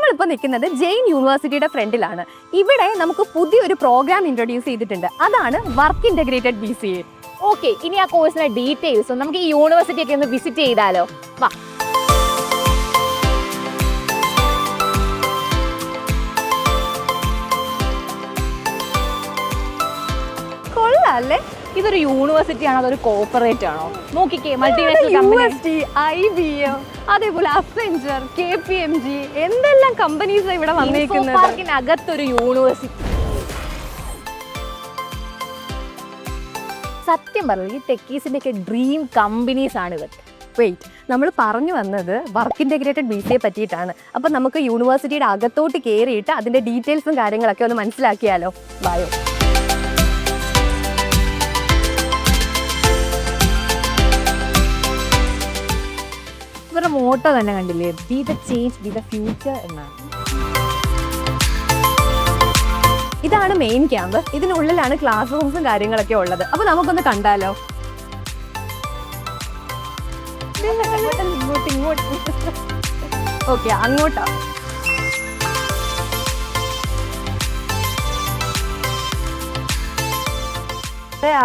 നമ്മളിപ്പോൾ നിൽക്കുന്നത് ജെയിൻ യൂണിവേഴ്സിറ്റിയുടെ ഫ്രണ്ടിലാണ്. ഇവിടെ നമുക്ക് പുതിയൊരു പ്രോഗ്രാം ഇൻട്രൊഡ്യൂസ് ചെയ്തിട്ടുണ്ട്. അതാണ് വർക്ക് ഇൻ്റഗ്രേറ്റഡ് BCA. ഓക്കെ, ഇനി ആ കോഴ്സിന്റെ ഡീറ്റെയിൽസ് നമുക്ക് ഈ യൂണിവേഴ്സിറ്റി ഒക്കെ ഒന്ന് വിസിറ്റ് ചെയ്താലോ? വാ. കൊള്ളാല്ലേ? ഇതൊരു യൂണിവേഴ്സിറ്റി ആണോ അതൊരു കോർപ്പറേറ്റ് ആണോ? നോക്കിക്കേ, മൾട്ടിനാഷണൽ കമ്പനി, IBM, അതേപോലെ അസെഞ്ചർ, KPMG എന്തെല്ലാം കമ്പനീസ് ഇവിടെ വന്നിരിക്കുന്നത്. പാർക്കിനകത്തൊരു യൂണിവേഴ്സിറ്റി. സത്യം പറഞ്ഞു, ഈ ടെക്കീസിന്റെ ഒക്കെ ഡ്രീം കമ്പനീസ് ആണ് ഇതൊക്കെ. വെയിറ്റ്, നമ്മൾ പറഞ്ഞു വന്നത് വർക്ക് ഇൻ്റഗ്രേറ്റഡ് BCA പറ്റിയിട്ടാണ്. അപ്പം നമുക്ക് യൂണിവേഴ്സിറ്റിയുടെ അകത്തോട്ട് കയറിയിട്ട് അതിൻ്റെ ഡീറ്റെയിൽസും കാര്യങ്ങളൊക്കെ ഒന്ന് മനസ്സിലാക്കിയാലോ? ബായോ. ഇവരുടെ മോട്ടോ തന്നെ കണ്ടില്ലേ, B the change B the future എന്നാണ്. ഇതാണ് മെയിൻ ക്യാമ്പ്. ഇതിനുള്ളിലാണ് ക്ലാസ് റൂംസും കാര്യങ്ങളൊക്കെ ഉള്ളത്. അപ്പൊ നമുക്കൊന്ന് കണ്ടാലോ? ഓക്കെ, അങ്ങോട്ടാ.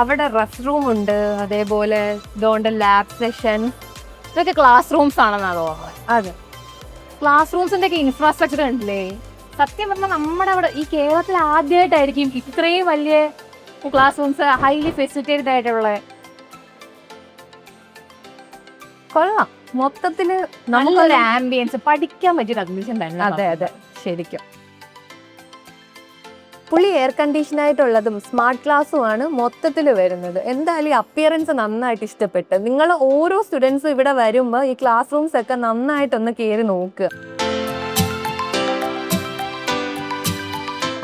അവിടെ റെസ്റ്റ് റൂം ഉണ്ട്, അതേപോലെ ഇതുകൊണ്ട് ലാബ് സെഷൻ. ഇതൊക്കെ ക്ലാസ് റൂംസ് ആണെന്നാണ് തോന്നുന്നത്. അതെ, ക്ലാസ് റൂംസിന്റെ ഒക്കെ ഇൻഫ്രാസ്ട്രക്ചർ കണ്ടില്ലേ? സത്യം പറഞ്ഞാൽ നമ്മുടെ അവിടെ ഈ കേരളത്തിൽ ആദ്യമായിട്ടായിരിക്കും ഇത്രയും വലിയ ക്ലാസ് റൂംസ് ഹൈലി ഫെസിലിറ്റേറ്റഡ് ആയിട്ടുള്ള. കൊള്ളാം. മൊത്തത്തില് നല്ലൊരു ആംബിയൻസ്, പഠിക്കാൻ പറ്റിയൊരു അഡ്മിഷൻ തന്നെ. അതെ അതെ, ശരിക്കും. ഫുള്ളി എയർ കണ്ടീഷൻ ആയിട്ടുള്ളതും സ്മാർട്ട് ക്ലാസ്സുമാണ് മൊത്തത്തിൽ വരുന്നത്. എന്തായാലും ഈ അപ്പിയറൻസ് നന്നായിട്ട് ഇഷ്ടപ്പെട്ട്. നിങ്ങൾ ഓരോ സ്റ്റുഡൻസും ഇവിടെ വരുമ്പോൾ ഈ ക്ലാസ് റൂംസ് ഒക്കെ നന്നായിട്ടൊന്ന് കയറി നോക്കുക.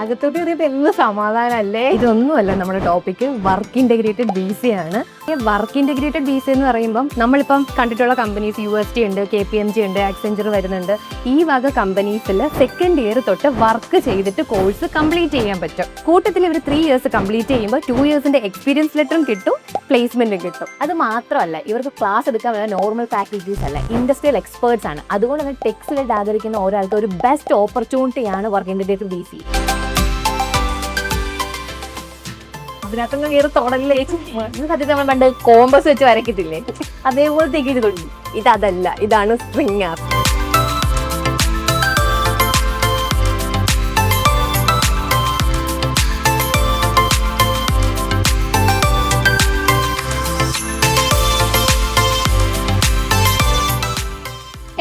അകത്തോട്ട് കയറിയപ്പോൾ എന്ത് സമാധാനമല്ലേ. ഇതൊന്നുമല്ല നമ്മുടെ ടോപ്പിക്ക്, വർക്ക് ഇൻ്റഗ്രേറ്റഡ് BCA ആണ്. വർക്ക് ഇൻ്റഗ്രേറ്റഡ് BCA എന്ന് പറയുമ്പം നമ്മളിപ്പം കണ്ടിട്ടുള്ള കമ്പനീസ് UST ഉണ്ട്, KPMG ഉണ്ട്, അക്സെഞ്ചർ വരുന്നുണ്ട്. ഈ വക കമ്പനീസിൽ സെക്കൻഡ് ഇയർ തൊട്ട് വർക്ക് ചെയ്തിട്ട് കോഴ്സ് കംപ്ലീറ്റ് ചെയ്യാൻ പറ്റും. കൂട്ടത്തിൽ ഇവർ 3 ഇയേഴ്സ് കംപ്ലീറ്റ് ചെയ്യുമ്പോൾ 2 ഇയേഴ്സിന്റെ എക്സ്പീരിയൻസ് ലെറ്ററും കിട്ടും, പ്ലേസ്മെന്റും കിട്ടും. അത് മാത്രമല്ല, ഇവർക്ക് ക്ലാസ് എടുക്കാൻ വരുന്ന നോർമൽ ഫാക്കൽറ്റീസ് അല്ല, ഇൻഡസ്ട്രിയൽ എക്സ്പേർട്സ് ആണ്. അതുകൊണ്ട് തന്നെ ടെക്സിലായിട്ട് ആഗ്രഹിക്കുന്ന ഒരാൾക്ക് ഒരു ബെസ്റ്റ് ഓപ്പർച്യൂണിറ്റിയാണ് വർക്ക് ഇൻ്റഗ്രേറ്റഡ് BCA. അതിനകത്തൊന്നും കയറി തുടങ്ങില്ലേ. സത്യത്തിൽ നമ്മൾ പണ്ട് കോമ്പസ് വെച്ച് വരയ്ക്കത്തില്ലേ, അതേപോലത്തേക്ക് ഇത് കൊണ്ട്. ഇതല്ല, ഇതാണ് സ്ട്രിങ് ആപ്പ്.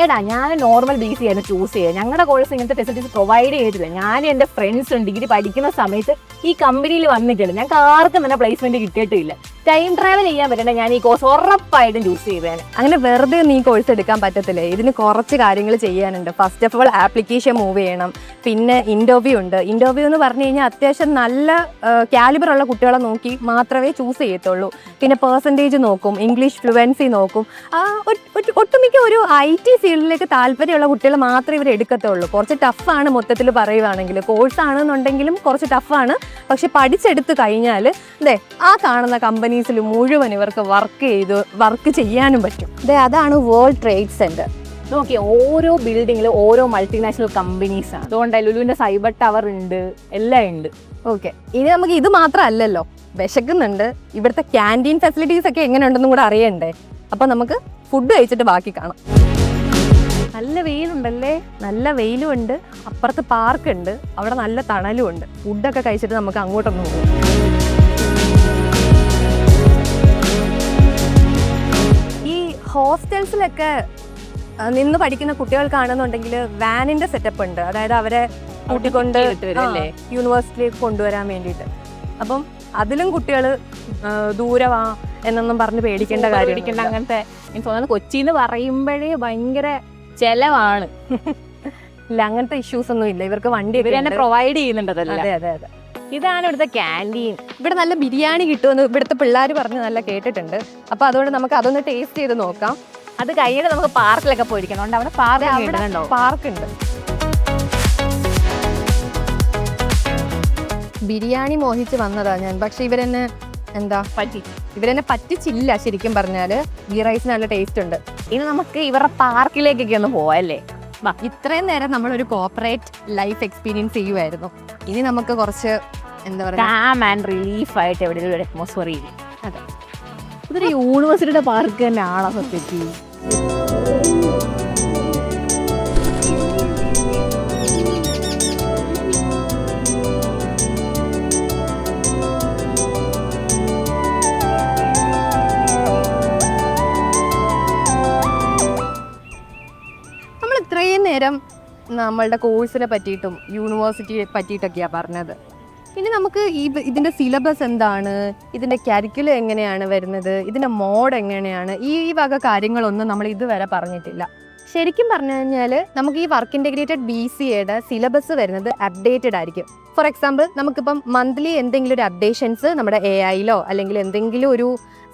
എടാ, ഞാൻ നോർമൽ BCA ആണ് ചൂസ് ചെയ്യുക. ഞങ്ങളുടെ കോഴ്സ് ഇങ്ങനത്തെ ഫെസിലിറ്റീസ് പ്രൊവൈഡ് ചെയ്തിട്ടില്ല. ഞാൻ എൻ്റെ ഫ്രണ്ട്സും ഡിഗ്രി പഠിക്കുന്ന സമയത്ത് ഈ കമ്പനിയിൽ വന്നിട്ടില്ല. ഞങ്ങൾക്ക് ആർക്കും തന്നെ പ്ലേസ്മെന്റ് കിട്ടിയിട്ടില്ല. ടൈം ട്രാവൽ ചെയ്യാൻ പറ്റണ്ട, ഞാൻ ഈ കോഴ്സ് ഉറപ്പായിട്ടും ചൂസ് ചെയ്തേനെ. അങ്ങനെ വെറുതെ നീ കോഴ്സ് എടുക്കാൻ പറ്റത്തില്ലേ. ഇതിന് കുറച്ച് കാര്യങ്ങൾ ചെയ്യാനുണ്ട്. First of all application move ചെയ്യണം. പിന്നെ ഇൻ്റർവ്യൂ ഉണ്ട്. ഇൻ്റർവ്യൂ എന്ന് പറഞ്ഞു കഴിഞ്ഞാൽ അത്യാവശ്യം നല്ല കാലിബർ ഉള്ള കുട്ടികളെ നോക്കി മാത്രമേ ചൂസ് ചെയ്യത്തുള്ളൂ. പിന്നെ പെർസെൻറ്റേജ് നോക്കും, ഇംഗ്ലീഷ് ഫ്ലുവൻസി നോക്കും. ഒട്ടുമിക്ക ഒരു IT ഫീൽഡിലേക്ക് താല്പര്യമുള്ള കുട്ടികൾ മാത്രമേ ഇവർ എടുക്കത്തുള്ളൂ. കുറച്ച് ടഫാണ് മൊത്തത്തിൽ പറയുവാണെങ്കിൽ. കോഴ്സ് ആണെന്നുണ്ടെങ്കിലും കുറച്ച് ടഫാണ്. പക്ഷെ പഠിച്ചെടുത്ത് കഴിഞ്ഞാൽ ആ കാണുന്ന കമ്പനീസിൽ മുഴുവൻ ഇവർക്ക് വർക്ക് ചെയ്യാനും പറ്റും. അതാണ് വേൾഡ് ട്രേഡ് സെന്റർ. നോക്കി, ഓരോ ബിൽഡിങ്ങിലും ഓരോ മൾട്ടിനാഷണൽ കമ്പനീസ് ആണ്. അതുകൊണ്ട് ലുലുവിന്റെ സൈബർ ടവർ ഉണ്ട്, എല്ലാം ഉണ്ട്. ഓക്കെ, ഇനി നമുക്ക് ഇത് മാത്രമല്ലല്ലോ, വിശക്കുന്നുണ്ട്. ഇവിടുത്തെ ക്യാൻറ്റീൻ ഫെസിലിറ്റീസ് ഒക്കെ എങ്ങനെയുണ്ടെന്നും കൂടെ അറിയണ്ടേ. അപ്പൊ നമുക്ക് ഫുഡ് കഴിച്ചിട്ട് ബാക്കി കാണാം. നല്ല വെയിലുണ്ടല്ലേ, നല്ല വെയിലും ഉണ്ട്. അപ്പുറത്ത് പാർക്ക് ഉണ്ട്, അവിടെ നല്ല തണലും ഉണ്ട്. ഫുഡൊക്കെ കഴിച്ചിട്ട് നമുക്ക് അങ്ങോട്ടൊന്ന് പോകും. ഈ ഹോസ്റ്റൽസിലൊക്കെ നിന്ന് പഠിക്കുന്ന കുട്ടികൾക്കാണെന്നുണ്ടെങ്കിൽ വാനിന്റെ സെറ്റപ്പ് ഉണ്ട്. അതായത് അവരെ കൂട്ടിക്കൊണ്ട് യൂണിവേഴ്സിറ്റിയിലേക്ക് കൊണ്ടുവരാൻ വേണ്ടിയിട്ട്. അപ്പം അതിലും കുട്ടികൾ ദൂരവാ എന്നൊന്നും പറഞ്ഞ് പേടിക്കേണ്ട കാര്യം. അങ്ങനത്തെ എനിക്ക് തോന്നുന്നത് കൊച്ചിന്ന് പറയുമ്പോഴേ ഭയങ്കര ചെലവാണ്. ഇല്ല, അങ്ങനത്തെ ഇഷ്യൂസ് ഒന്നും ഇല്ല. ഇവർക്ക് വണ്ടി ഇവർ തന്നെ പ്രൊവൈഡ് ചെയ്യുന്നുണ്ട്. അതെ അതെ അതെ. ഇതാണ് ഇവിടുത്തെ ക്യാൻറ്റീൻ. ഇവിടെ നല്ല ബിരിയാണി കിട്ടുമെന്ന് ഇവിടുത്തെ പിള്ളേർ പറഞ്ഞ് നല്ല കേട്ടിട്ടുണ്ട്. അപ്പൊ അതുകൊണ്ട് നമുക്ക് അതൊന്ന് ടേസ്റ്റ് ചെയ്ത് നോക്കാം. അത് കഴിഞ്ഞിട്ട് നമുക്ക് പാർക്കിലൊക്കെ പോയിരിക്കണം. അവിടെ പാർക്ക് ഉണ്ട്. ബിരിയാണി മോഹിച്ച് വന്നതാ ഞാൻ. പക്ഷെ ഇവരെന്നെ പറ്റിച്ചില്ല. ശരിക്കും പറഞ്ഞാല് ഗീ റൈസ് നല്ല ടേസ്റ്റ് ഉണ്ട്. ഇനി നമുക്ക് ഇവരുടെ പാർക്കിലേക്കൊക്കെ ഒന്ന് പോവാല്ലേ? ഇത്രയും നേരം നമ്മളൊരു കോർപ്പറേറ്റ് ലൈഫ് എക്സ്പീരിയൻസ് ചെയ്യുമായിരുന്നു. ഇനി നമുക്ക് കുറച്ച് എന്താ പറയുക, കാം ആൻഡ് റിലീഫ് ആയിട്ട് എവിടെയെങ്കിലും ഒരു അറ്റ്മോസ്ഫിയർ ചെയ്യും. അതെ, ഇതൊരു യൂണിവേഴ്സിറ്റിയുടെ പാർക്ക് തന്നെയാണോ സത്യത്തിൽ? നമ്മൾ ഇത്രയും നേരം നമ്മളുടെ കോഴ്സിനെ പറ്റിയിട്ടും യൂണിവേഴ്സിറ്റിയെ പറ്റിയിട്ടൊക്കെയാണ് പറഞ്ഞത്. ഇനി നമുക്ക് ഇതിൻ്റെ സിലബസ് എന്താണ്, ഇതിൻ്റെ കരിക്കുലം എങ്ങനെയാണ് വരുന്നത്, ഇതിൻ്റെ മോഡ് എങ്ങനെയാണ്, ഈ വക കാര്യങ്ങളൊന്നും നമ്മൾ ഇതുവരെ പറഞ്ഞിട്ടില്ല. ശരിക്കും പറഞ്ഞു കഴിഞ്ഞാൽ നമുക്ക് ഈ വർക്ക് ഇൻ്റഗ്രേറ്റഡ് BCAയുടെ സിലബസ് വരുന്നത് അപ്ഡേറ്റഡ് ആയിരിക്കും. ഫോർ എക്സാമ്പിൾ, നമുക്കിപ്പം മന്ത്ലി എന്തെങ്കിലും ഒരു അപ്ഡേഷൻസ് നമ്മുടെ AI-ലോ അല്ലെങ്കിൽ എന്തെങ്കിലും ഒരു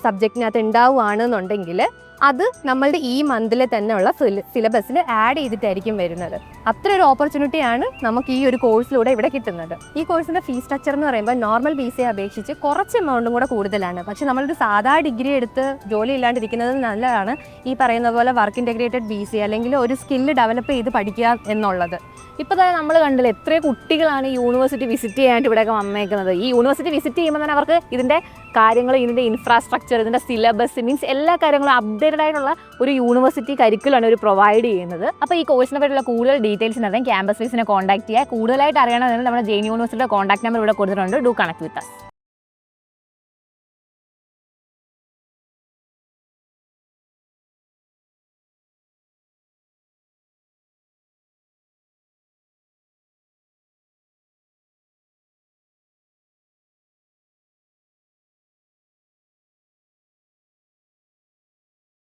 സബ്ജക്റ്റിനകത്ത് ഉണ്ടാവുകയാണെന്നുണ്ടെങ്കിൽ അത് നമ്മളുടെ ഈ മന്തിലെ തന്നെ ഉള്ള സിലബസിൽ ആഡ് ചെയ്തിട്ടായിരിക്കും വരുന്നത്. അത്ര ഒരു ഓപ്പർച്യൂണിറ്റിയാണ് നമുക്ക് ഈ ഒരു കോഴ്സിലൂടെ ഇവിടെ കിട്ടുന്നത്. ഈ കോഴ്സിൻ്റെ ഫീസ് സ്ട്രക്ചർ എന്ന് പറയുമ്പോൾ നോർമൽ BCA അപേക്ഷിച്ച് കുറച്ച് എമൗണ്ടും കൂടെ കൂടുതലാണ്. പക്ഷെ നമ്മളൊരു സാധാ ഡിഗ്രി എടുത്ത് ജോലി ഇല്ലാണ്ടിരിക്കുന്നത് നല്ലതാണ് ഈ പറയുന്ന പോലെ വർക്ക് ഇൻ്റഗ്രേറ്റഡ് BCA അല്ലെങ്കിൽ ഒരു സ്കില്ല് ഡെവലപ്പ് ചെയ്ത് പഠിക്കുക എന്നുള്ളത്. ഇപ്പോൾ തന്നെ നമ്മൾ കണ്ടില്ല എത്രയോ കുട്ടികളാണ് ഈ യൂണിവേഴ്സിറ്റി വിസിറ്റ് ചെയ്യാനായിട്ട് ഇവിടെയൊക്കെ വന്നേക്കുന്നത്. ഈ യൂണിവേഴ്സിറ്റി വിസിറ്റ് ചെയ്യുമ്പോൾ തന്നെ അവർക്ക് ഇതിൻ്റെ കാര്യങ്ങൾ, ഇതിൻ്റെ ഇൻഫ്രാസ്ട്രക്ചർ, ഇതിൻ്റെ സിലബസ്, മീൻസ് എല്ലാ കാര്യങ്ങളും അപ്ഡേറ്റഡ് ആയിട്ടുള്ള ഒരു യൂണിവേഴ്സിറ്റി കരിക്കുലാണ് അവർ പ്രൊവൈഡ് ചെയ്യുന്നത്. അപ്പോൾ ഈ കോഴ്സിനെ പറ്റിയുള്ള കൂടുതൽ ഡീറ്റെയിൽസിന് അറിയാൻ ക്യാമ്പസ് ഫീസിനെ കോൺടാക്ട് ചെയ്യുക. കൂടുതലായിട്ട് അറിയണമെങ്കിൽ നമ്മുടെ ജെയിൻ യൂണിവേഴ്സിറ്റിയുടെ കോൺടാക്ട് നമ്പർ ഇവിടെ കൊടുത്തിട്ടുണ്ട്. Do connect with us.